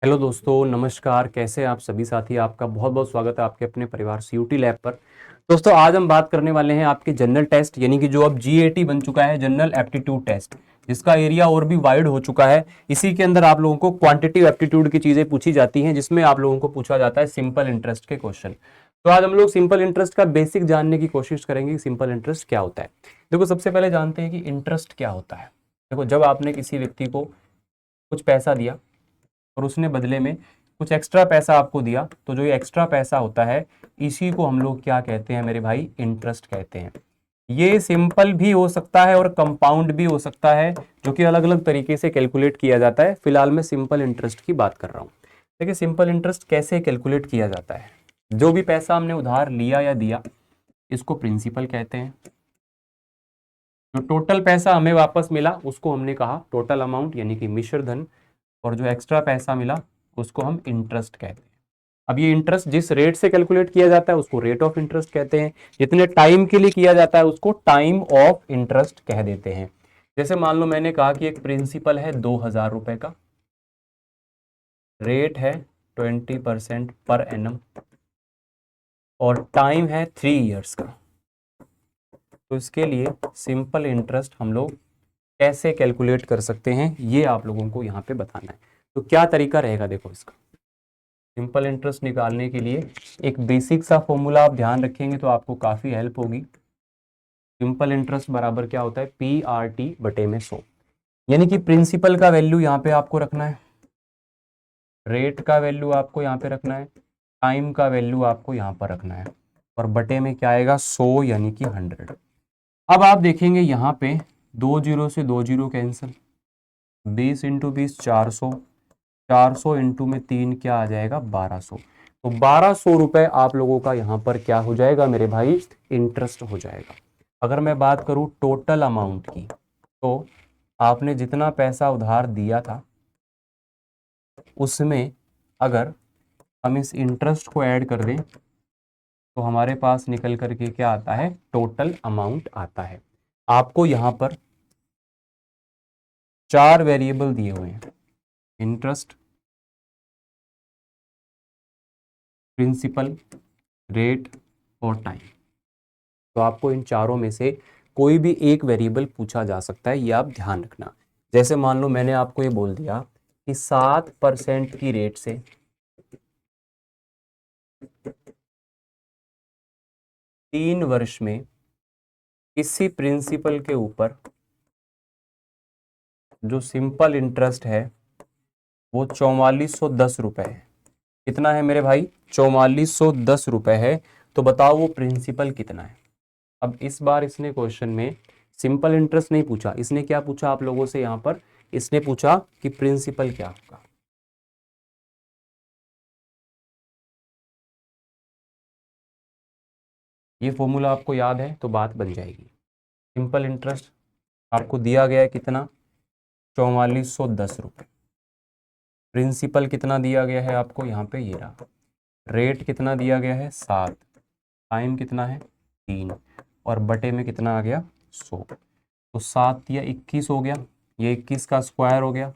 Hello दोस्तों, नमस्कार। कैसे हैं आप सभी साथी? आपका बहुत बहुत स्वागत है आपके अपने परिवार सीयूटी लैब पर। दोस्तों, आज हम बात करने वाले हैं आपके जनरल टेस्ट, यानी कि जो अब जीएटी बन चुका है, जनरल एप्टीट्यूड टेस्ट, जिसका एरिया और भी वाइड हो चुका है। इसी के अंदर आप लोगों को क्वांटिटिव एप्टीट्यूड की चीजें पूछी जाती हैं, जिसमें आप लोगों को पूछा जाता है सिंपल इंटरेस्ट के क्वेश्चन। तो आज हम लोग सिंपल इंटरेस्ट का बेसिक जानने की कोशिश करेंगे कि सिंपल इंटरेस्ट क्या होता है। देखो, सबसे पहले जानते हैं कि इंटरेस्ट क्या होता है। देखो, जब आपने किसी व्यक्ति को कुछ पैसा दिया और उसने बदले में कुछ एक्स्ट्रा पैसा आपको दिया, तो जो ये एक्स्ट्रा पैसा होता है, इसी को हम लोग क्या कहते हैं मेरे भाई? इंटरेस्ट कहते हैं। ये सिंपल भी हो सकता है और कंपाउंड भी हो सकता है, जो कि अलग अलग तरीके से कैलकुलेट किया जाता है। फिलहाल मैं सिंपल इंटरेस्ट की बात कर रहा हूँ। देखिए, सिंपल इंटरेस्ट कैसे कैलकुलेट किया जाता है। जो भी पैसा हमने उधार लिया या दिया, इसको प्रिंसिपल कहते हैं। जो टोटल पैसा हमें वापस मिला, उसको हमने कहा टोटल अमाउंट, यानी कि मिश्र धन। और जो एक्स्ट्रा पैसा मिला, उसको हम इंटरेस्ट कहते हैं। अब ये इंटरेस्ट जिस रेट से कैलकुलेट किया जाता है, उसको रेट ऑफ इंटरेस्ट कहते हैं। जितने टाइम के लिए किया जाता है, उसको टाइम ऑफ इंटरेस्ट कह देते हैं। जैसे मान लो मैंने कहा कि एक प्रिंसिपल है 2,000 रुपए का, रेट है 20% पर एनम, और टाइम है 3 इयर्स का। तो इसके लिए सिंपल इंटरेस्ट हम लोग कैसे कैलकुलेट कर सकते हैं, ये आप लोगों को यहाँ पे बताना है। तो क्या तरीका रहेगा, देखो इसका। सिंपल इंटरेस्ट निकालने के लिए एक बेसिक सा फॉर्मूला आप ध्यान रखेंगे तो आपको काफ़ी हेल्प होगी। सिंपल इंटरेस्ट बराबर क्या होता है? पी आर टी बटे में 100। यानी कि प्रिंसिपल का वैल्यू यहाँ पे आपको रखना है, रेट का वैल्यू आपको यहाँ पे रखना है, टाइम का वैल्यू आपको यहाँ पर रखना है, और बटे में क्या आएगा? 100, यानी कि 100। अब आप देखेंगे यहाँ पे 2 जीरो से 2 जीरो कैंसिल, 20 × 20 400, 400 इंटू में 3 क्या आ जाएगा? 1200। तो 1200 रुपए आप लोगों का यहाँ पर क्या हो जाएगा मेरे भाई? इंटरेस्ट हो जाएगा। अगर मैं बात करूँ टोटल अमाउंट की, तो आपने जितना पैसा उधार दिया था, उसमें अगर हम इस इंटरेस्ट को ऐड कर दें, तो हमारे पास निकल करके क्या आता है? टोटल अमाउंट आता है। आपको यहाँ पर 4 वेरिएबल दिए हुए हैं: इंटरेस्ट, प्रिंसिपल, रेट और टाइम। तो आपको इन चारों में से कोई भी एक वेरिएबल पूछा जा सकता है, ये आप ध्यान रखना। जैसे मान लो मैंने आपको ये बोल दिया कि 7% की रेट से 3 वर्ष में किसी प्रिंसिपल के ऊपर जो सिंपल इंटरेस्ट है, वो 4410 रुपए है। कितना है मेरे भाई? 4410 रुपए है। तो बताओ वो प्रिंसिपल कितना है। अब इस बार इसने क्वेश्चन में सिंपल इंटरेस्ट नहीं पूछा, इसने क्या पूछा आप लोगों से? यहाँ पर इसने पूछा कि प्रिंसिपल क्या होगा। ये फॉर्मूला आपको याद है तो बात बन जाएगी। सिंपल इंटरेस्ट आपको दिया गया है कितना? 4410 रुपये। प्रिंसिपल कितना दिया गया है आपको? यहाँ पे ये रहा। रेट कितना दिया गया है? 7। टाइम कितना है? 3। और बटे में कितना आ गया? 100। तो 7 या 21 हो गया, ये 21 का स्क्वायर हो गया,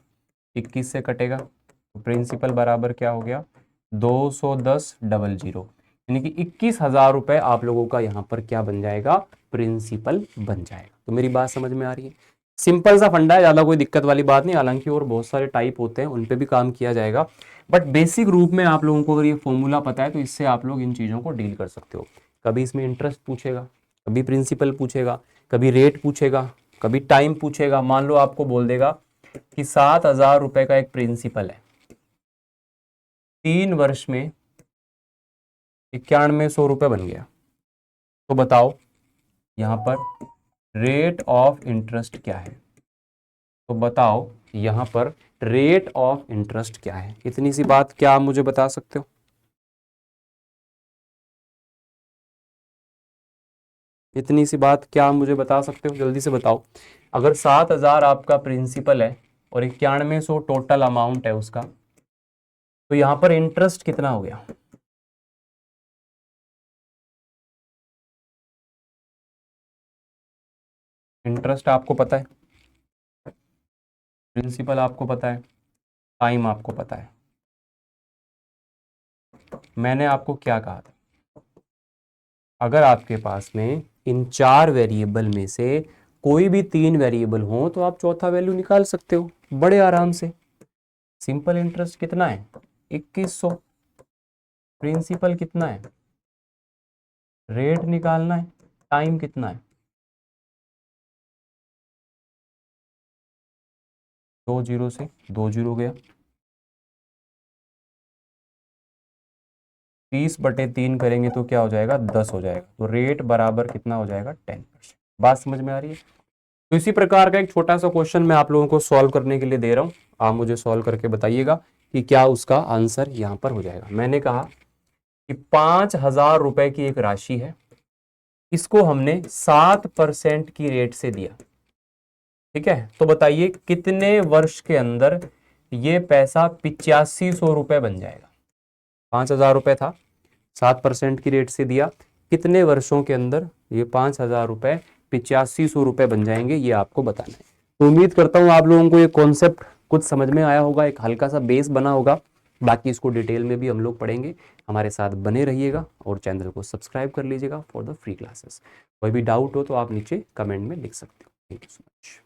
21 से कटेगा, तो प्रिंसिपल बराबर क्या हो गया? 210 0 0, यानी कि 21,000 रुपए आप लोगों का यहाँ पर क्या बन जाएगा? प्रिंसिपल बन जाएगा। तो मेरी बात समझ में आ रही है? सिंपल सा फंडा है, ज़्यादा कोई दिक्कत वाली बात नहीं। हालांकि और बहुत सारे टाइप होते हैं, उन पे भी काम किया जाएगा, बट बेसिक रूप में आप लोगों को अगर ये फॉर्मूला पता है, तो इससे आप लोग इन चीज़ों को डील कर सकते हो। कभी इसमें इंटरेस्ट पूछेगा, कभी प्रिंसिपल पूछेगा, कभी रेट पूछेगा, कभी टाइम पूछेगा। मान लो आपको बोल देगा कि 7,000 रुपए का एक प्रिंसिपल है, 3 वर्ष में 9100 रुपये बन गया। तो बताओ यहाँ पर रेट ऑफ इंटरेस्ट क्या है? तो बताओ यहाँ पर रेट ऑफ इंटरेस्ट क्या है? इतनी सी बात क्या आप मुझे बता सकते हो? इतनी सी बात क्या आप मुझे बता सकते हो? जल्दी से बताओ। अगर 7,000 आपका प्रिंसिपल है और 9100 टोटल अमाउंट है उसका, तो यहाँ पर इंटरेस्ट कितना हो गया? इंटरेस्ट आपको पता है, प्रिंसिपल आपको पता है, टाइम आपको पता है। मैंने आपको क्या कहा था, अगर आपके पास में इन 4 वेरिएबल में से कोई भी 3 वेरिएबल हो तो आप चौथा वैल्यू निकाल सकते हो बड़े आराम से। सिंपल इंटरेस्ट कितना है, 2100। प्रिंसिपल कितना है, रेट निकालना है, टाइम कितना है, 2 जीरो से 2 जीरो गया, 30/3 करेंगे तो क्या हो जाएगा, 10 हो जाएगा। तो रेट बराबर कितना हो जाएगा, 10%। बात समझ में आ रही है। तो इसी प्रकार का एक छोटा सा क्वेश्चन मैं आप लोगों को सॉल्व करने के लिए दे रहा हूं, आप मुझे सॉल्व करके बताइएगा कि क्या उसका आंसर यहां पर हो जाएगा। मैंने कहा कि 5,000 रुपए की एक राशि है, इसको हमने 7% की रेट से दिया, ठीक है। तो बताइए कितने वर्ष के अंदर ये पैसा 8500 रुपए बन जाएगा। 5,000 रुपए था, 7% की रेट से दिया, कितने वर्षों के अंदर ये 5,000 रुपए 8500 रुपए बन जाएंगे, ये आपको बताना है। तो उम्मीद करता हूं आप लोगों को ये कॉन्सेप्ट कुछ समझ में आया होगा, एक हल्का सा बेस बना होगा। बाकी इसको डिटेल में भी हम लोग पढ़ेंगे, हमारे साथ बने रहिएगा और चैनल को सब्सक्राइब कर लीजिएगा फॉर द फ्री क्लासेस। कोई भी डाउट हो तो आप नीचे कमेंट में लिख सकते हो। Thank you so much.